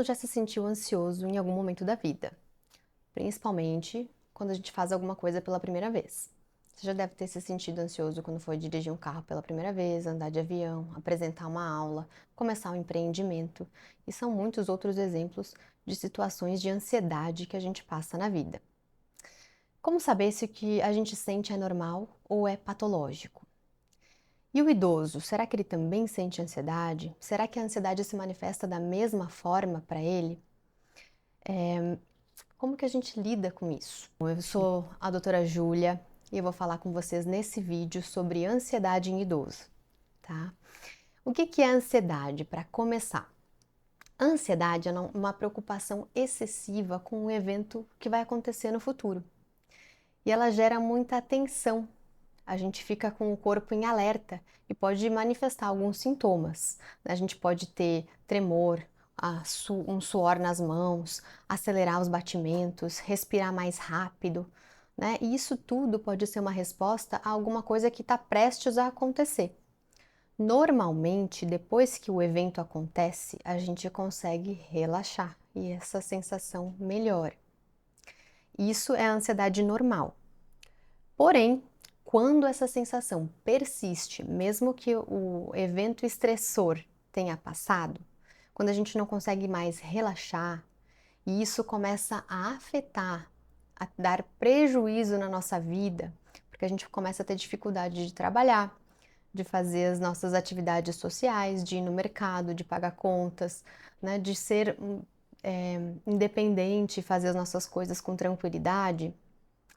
já se sentiu ansioso em algum momento da vida, principalmente quando a gente faz alguma coisa pela primeira vez. Você já deve ter se sentido ansioso quando foi dirigir um carro pela primeira vez, andar de avião, apresentar uma aula, começar um empreendimento, e são muitos outros exemplos de situações de ansiedade que a gente passa na vida. Como saber se o que a gente sente é normal ou é patológico? E o idoso, será que ele também sente ansiedade? Será que a ansiedade se manifesta da mesma forma para ele? Como que a gente lida com isso? Bom, eu sou a doutora Júlia e eu vou falar com vocês nesse vídeo sobre ansiedade em idoso, tá? O que que é ansiedade, para começar? A ansiedade é uma preocupação excessiva com um evento que vai acontecer no futuro. E ela gera muita tensão. A gente fica com o corpo em alerta e pode manifestar alguns sintomas, né? A gente pode ter tremor, um suor nas mãos, acelerar os batimentos, respirar mais rápido, né? E isso tudo pode ser uma resposta a alguma coisa que está prestes a acontecer. Normalmente, depois que o evento acontece, a gente consegue relaxar e essa sensação melhora. Isso é a ansiedade normal. Porém, quando essa sensação persiste, mesmo que o evento estressor tenha passado, quando a gente não consegue mais relaxar, e isso começa a afetar, a dar prejuízo na nossa vida, porque a gente começa a ter dificuldade de trabalhar, de fazer as nossas atividades sociais, de ir no mercado, de pagar contas, né, de ser independente, fazer as nossas coisas com tranquilidade.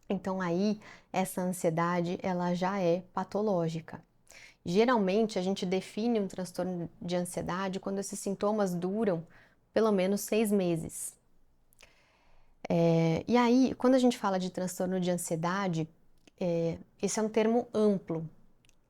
Então aí, essa ansiedade, ela já é patológica. Geralmente, a gente define um transtorno de ansiedade quando esses sintomas duram pelo menos 6 meses. E aí, quando a gente fala de transtorno de ansiedade, esse é um termo amplo.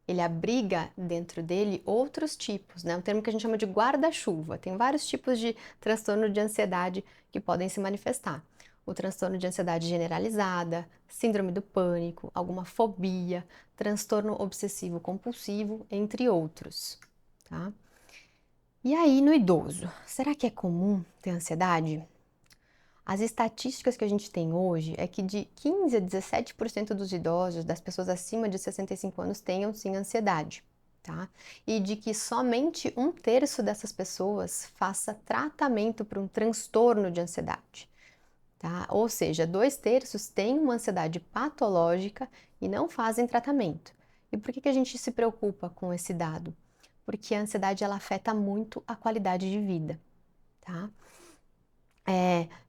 Ele abriga dentro dele outros tipos, né? Um termo que a gente chama de guarda-chuva. Tem vários tipos de transtorno de ansiedade que podem se manifestar. O transtorno de ansiedade generalizada, síndrome do pânico, alguma fobia, transtorno obsessivo compulsivo, entre outros, tá? E aí, no idoso, será que é comum ter ansiedade? As estatísticas que a gente tem hoje é que de 15 a 17% dos idosos, das pessoas acima de 65 anos, tenham sim ansiedade, tá? E de que somente 1/3 dessas pessoas faça tratamento para um transtorno de ansiedade, tá? Ou seja, 2/3 têm uma ansiedade patológica e não fazem tratamento. E por que que a gente se preocupa com esse dado? Porque a ansiedade ela afeta muito a qualidade de vida, tá?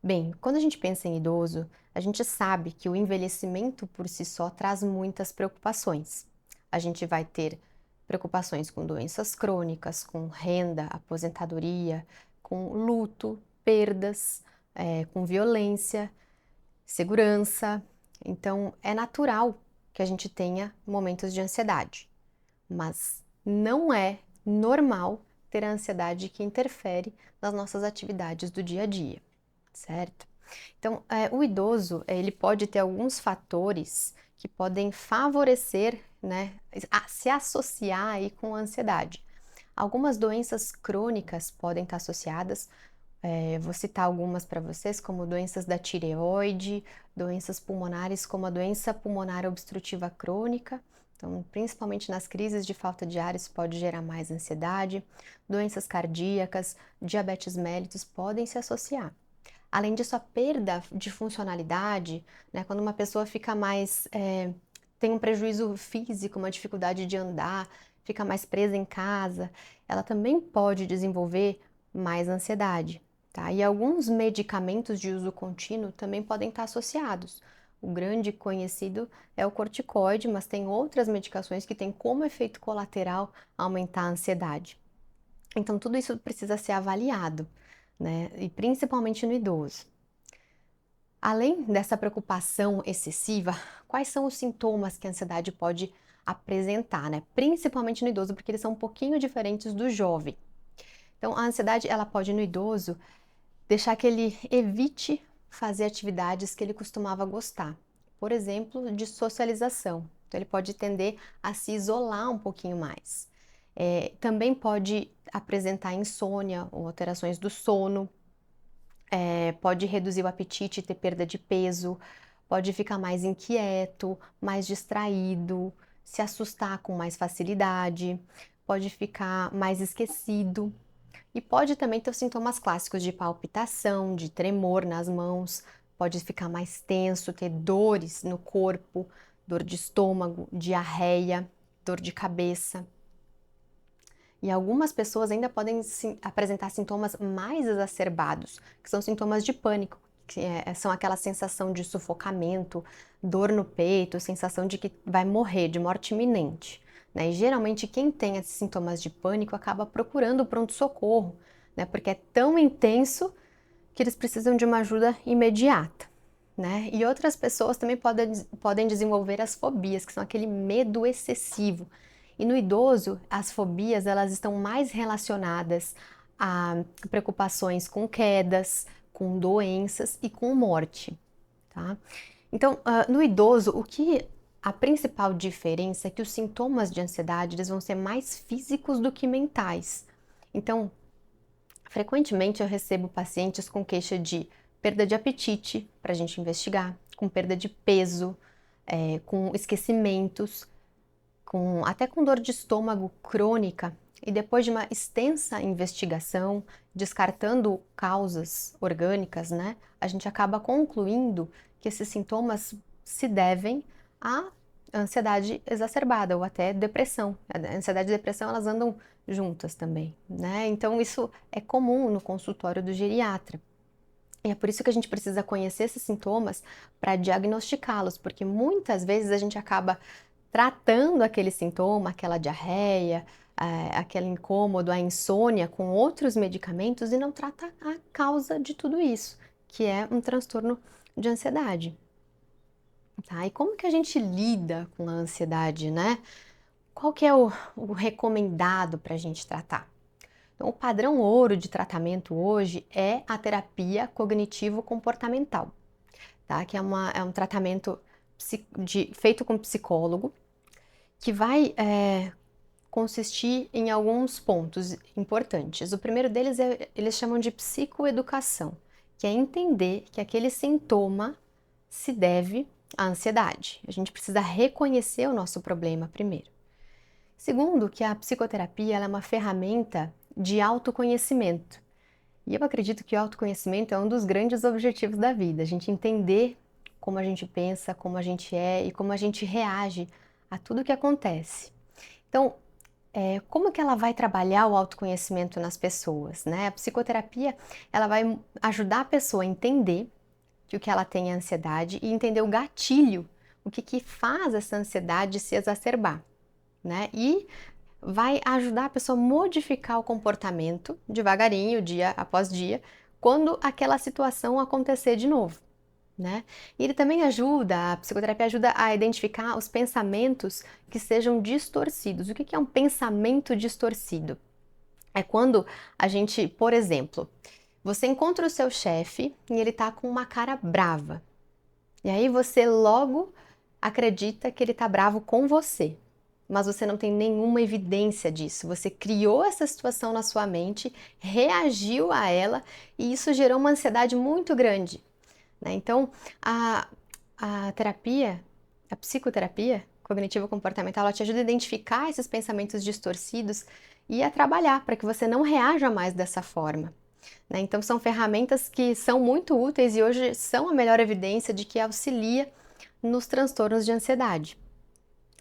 Bem, quando a gente pensa em idoso, a gente sabe que o envelhecimento por si só traz muitas preocupações. A gente vai ter preocupações com doenças crônicas, com renda, aposentadoria, com luto, perdas, com violência, segurança. Então, é natural que a gente tenha momentos de ansiedade, mas não é normal ter a ansiedade que interfere nas nossas atividades do dia a dia, certo? Então, o idoso, ele pode ter alguns fatores que podem favorecer, né, a se associar aí com a ansiedade. Algumas doenças crônicas podem estar associadas, vou citar algumas para vocês, como doenças da tireoide, doenças pulmonares, como a doença pulmonar obstrutiva crônica. Então, principalmente nas crises de falta de ar, isso pode gerar mais ansiedade. Doenças cardíacas, diabetes mellitus podem se associar. Além disso, a perda de funcionalidade, né, quando uma pessoa fica mais, tem um prejuízo físico, uma dificuldade de andar, fica mais presa em casa, ela também pode desenvolver mais ansiedade, tá? E alguns medicamentos de uso contínuo também podem estar associados. O grande conhecido é o corticoide, mas tem outras medicações que têm como efeito colateral aumentar a ansiedade. Então, tudo isso precisa ser avaliado, né? E principalmente no idoso. Além dessa preocupação excessiva, quais são os sintomas que a ansiedade pode apresentar, né? Principalmente no idoso, porque eles são um pouquinho diferentes do jovem. Então, a ansiedade, ela pode no idoso deixar que ele evite fazer atividades que ele costumava gostar. Por exemplo, de socialização. Então, ele pode tender a se isolar um pouquinho mais. Também pode apresentar insônia ou alterações do sono. pode reduzir o apetite e ter perda de peso, pode ficar mais inquieto, mais distraído, se assustar com mais facilidade, pode ficar mais esquecido e pode também ter os sintomas clássicos de palpitação, de tremor nas mãos, pode ficar mais tenso, ter dores no corpo, dor de estômago, diarreia, dor de cabeça. E algumas pessoas ainda podem apresentar sintomas mais exacerbados, que são sintomas de pânico, que são aquela sensação de sufocamento, dor no peito, sensação de que vai morrer, de morte iminente. Né? E geralmente quem tem esses sintomas de pânico acaba procurando o pronto-socorro, né? Porque é tão intenso que eles precisam de uma ajuda imediata. Né? E outras pessoas também podem desenvolver as fobias, que são aquele medo excessivo. E no idoso, as fobias elas estão mais relacionadas a preocupações com quedas, com doenças e com morte, tá? Então, no idoso, a principal diferença é que os sintomas de ansiedade eles vão ser mais físicos do que mentais. Então, frequentemente eu recebo pacientes com queixa de perda de apetite para a gente investigar, com perda de peso, com esquecimentos, até com dor de estômago crônica, e depois de uma extensa investigação, descartando causas orgânicas, né, a gente acaba concluindo que esses sintomas se devem à ansiedade exacerbada ou até depressão. A ansiedade e a depressão elas andam juntas também, né? Então isso é comum no consultório do geriatra. E é por isso que a gente precisa conhecer esses sintomas para diagnosticá-los, porque muitas vezes a gente acaba tratando aquele sintoma, aquela diarreia, aquele incômodo, a insônia com outros medicamentos e não trata a causa de tudo isso, que é um transtorno de ansiedade. Tá? E como que a gente lida com a ansiedade, né? Qual que é o recomendado para a gente tratar? Então, o padrão ouro de tratamento hoje é a terapia cognitivo-comportamental, tá? Que é um tratamento feito com psicólogo, que vai consistir em alguns pontos importantes. O primeiro deles eles chamam de psicoeducação, que é entender que aquele sintoma se deve à ansiedade. A gente precisa reconhecer o nosso problema primeiro. Segundo, que a psicoterapia ela é uma ferramenta de autoconhecimento. E eu acredito que o autoconhecimento é um dos grandes objetivos da vida, a gente entender como a gente pensa, como a gente é e como a gente reage a tudo que acontece. Então, como que ela vai trabalhar o autoconhecimento nas pessoas, né? A psicoterapia, ela vai ajudar a pessoa a entender que o que ela tem é ansiedade e entender o gatilho, o que faz essa ansiedade se exacerbar, né? E vai ajudar a pessoa a modificar o comportamento devagarinho, dia após dia, quando aquela situação acontecer de novo, né? E ele também a psicoterapia ajuda a identificar os pensamentos que sejam distorcidos. O que é um pensamento distorcido? É quando a gente, por exemplo, você encontra o seu chefe e ele tá com uma cara brava. E aí você logo acredita que ele tá bravo com você, mas você não tem nenhuma evidência disso. Você criou essa situação na sua mente, reagiu a ela e isso gerou uma ansiedade muito grande, né? Então, a terapia, a psicoterapia cognitivo-comportamental, ela te ajuda a identificar esses pensamentos distorcidos e a trabalhar para que você não reaja mais dessa forma, né? Então, são ferramentas que são muito úteis e hoje são a melhor evidência de que auxilia nos transtornos de ansiedade.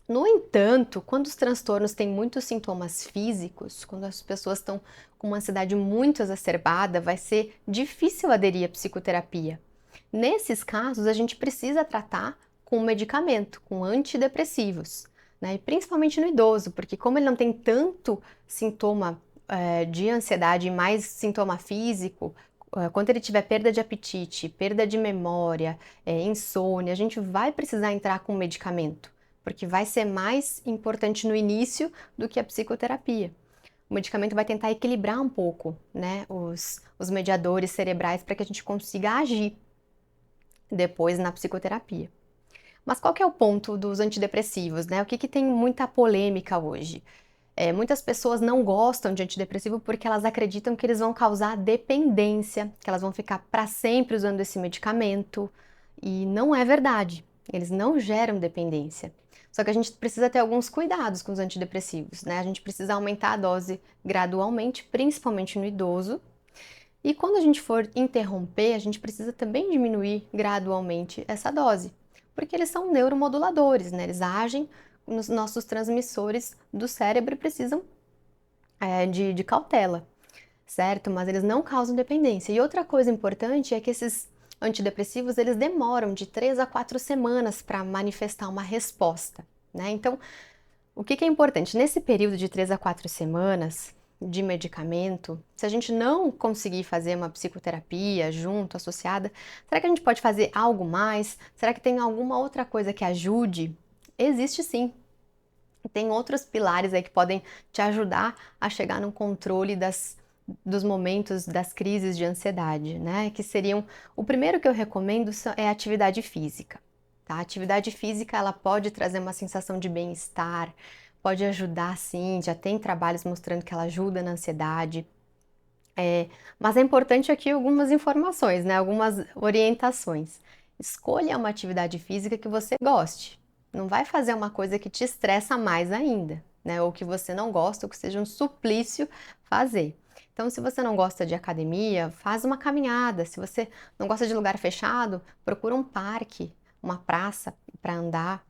No entanto, quando os transtornos têm muitos sintomas físicos, quando as pessoas estão com uma ansiedade muito exacerbada, vai ser difícil aderir à psicoterapia. Nesses casos, a gente precisa tratar com medicamento, com antidepressivos, né? E principalmente no idoso, porque como ele não tem tanto sintoma de ansiedade e mais sintoma físico, quando ele tiver perda de apetite, perda de memória, insônia, a gente vai precisar entrar com medicamento, porque vai ser mais importante no início do que a psicoterapia. O medicamento vai tentar equilibrar um pouco, né, os mediadores cerebrais para que a gente consiga agir depois na psicoterapia. Mas qual que é o ponto dos antidepressivos, né? O que tem muita polêmica hoje? Muitas pessoas não gostam de antidepressivo porque elas acreditam que eles vão causar dependência, que elas vão ficar para sempre usando esse medicamento, e não é verdade. Eles não geram dependência. Só que a gente precisa ter alguns cuidados com os antidepressivos, né? A gente precisa aumentar a dose gradualmente, principalmente no idoso. E quando a gente for interromper, a gente precisa também diminuir gradualmente essa dose, porque eles são neuromoduladores, né? Eles agem nos nossos transmissores do cérebro e precisam de cautela, certo? Mas eles não causam dependência. E outra coisa importante é que esses antidepressivos, eles demoram de 3 a 4 semanas para manifestar uma resposta, né? Então, o que é importante? Nesse período de 3 a 4 semanas de medicamento, se a gente não conseguir fazer uma psicoterapia junto, associada, será que a gente pode fazer algo mais? Será que tem alguma outra coisa que ajude? Existe sim. Tem outros pilares aí que podem te ajudar a chegar no controle dos momentos das crises de ansiedade, né? Que seriam, o primeiro que eu recomendo é a atividade física, tá? A atividade física, ela pode trazer uma sensação de bem-estar, pode ajudar sim, já tem trabalhos mostrando que ela ajuda na ansiedade. Mas é importante aqui algumas informações, né? Algumas orientações. Escolha uma atividade física que você goste. Não vai fazer uma coisa que te estressa mais ainda, né? Ou que você não gosta, ou que seja um suplício fazer. Então, se você não gosta de academia, faz uma caminhada. Se você não gosta de lugar fechado, procura um parque, uma praça para andar.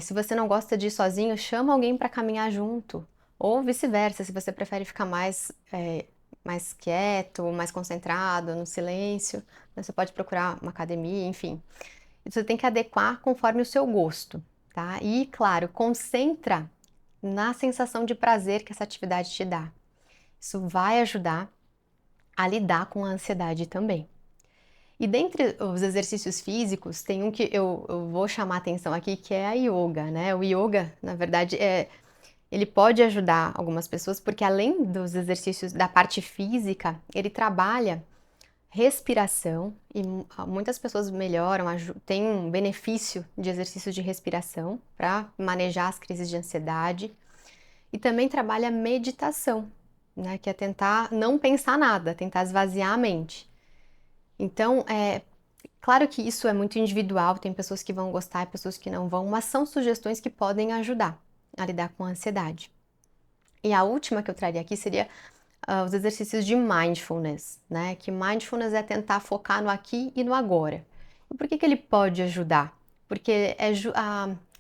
Se você não gosta de ir sozinho, chama alguém para caminhar junto. Ou vice-versa, se você prefere ficar mais quieto, mais concentrado, no silêncio, né, você pode procurar uma academia, enfim. Você tem que adequar conforme o seu gosto, tá? E, claro, concentra na sensação de prazer que essa atividade te dá. Isso vai ajudar a lidar com a ansiedade também. E dentre os exercícios físicos, tem um que eu vou chamar a atenção aqui, que é a yoga, né? O yoga, na verdade, ele pode ajudar algumas pessoas, porque além dos exercícios da parte física, ele trabalha respiração e muitas pessoas melhoram, tem um benefício de exercício de respiração para manejar as crises de ansiedade e também trabalha meditação, né? Que é tentar não pensar nada, tentar esvaziar a mente. Então, claro que isso é muito individual, tem pessoas que vão gostar e pessoas que não vão, mas são sugestões que podem ajudar a lidar com a ansiedade. E a última que eu traria aqui seria os exercícios de mindfulness, né? Que mindfulness é tentar focar no aqui e no agora. E por que ele pode ajudar? Porque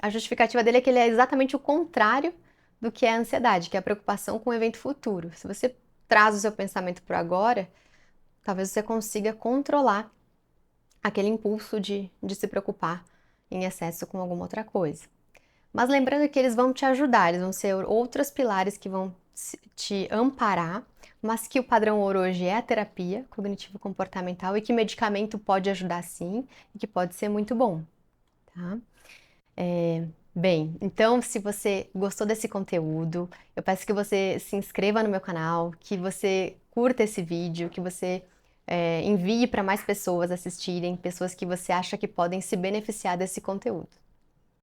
a justificativa dele é que ele é exatamente o contrário do que é a ansiedade, que é a preocupação com o evento futuro. Se você traz o seu pensamento para o agora, talvez você consiga controlar aquele impulso de se preocupar em excesso com alguma outra coisa. Mas lembrando que eles vão te ajudar, eles vão ser outros pilares que vão te amparar, mas que o padrão ouro hoje é a terapia cognitivo-comportamental e que medicamento pode ajudar sim e que pode ser muito bom, tá? Bem, então se você gostou desse conteúdo, eu peço que você se inscreva no meu canal, que você curta esse vídeo, que você envie para mais pessoas assistirem, pessoas que você acha que podem se beneficiar desse conteúdo.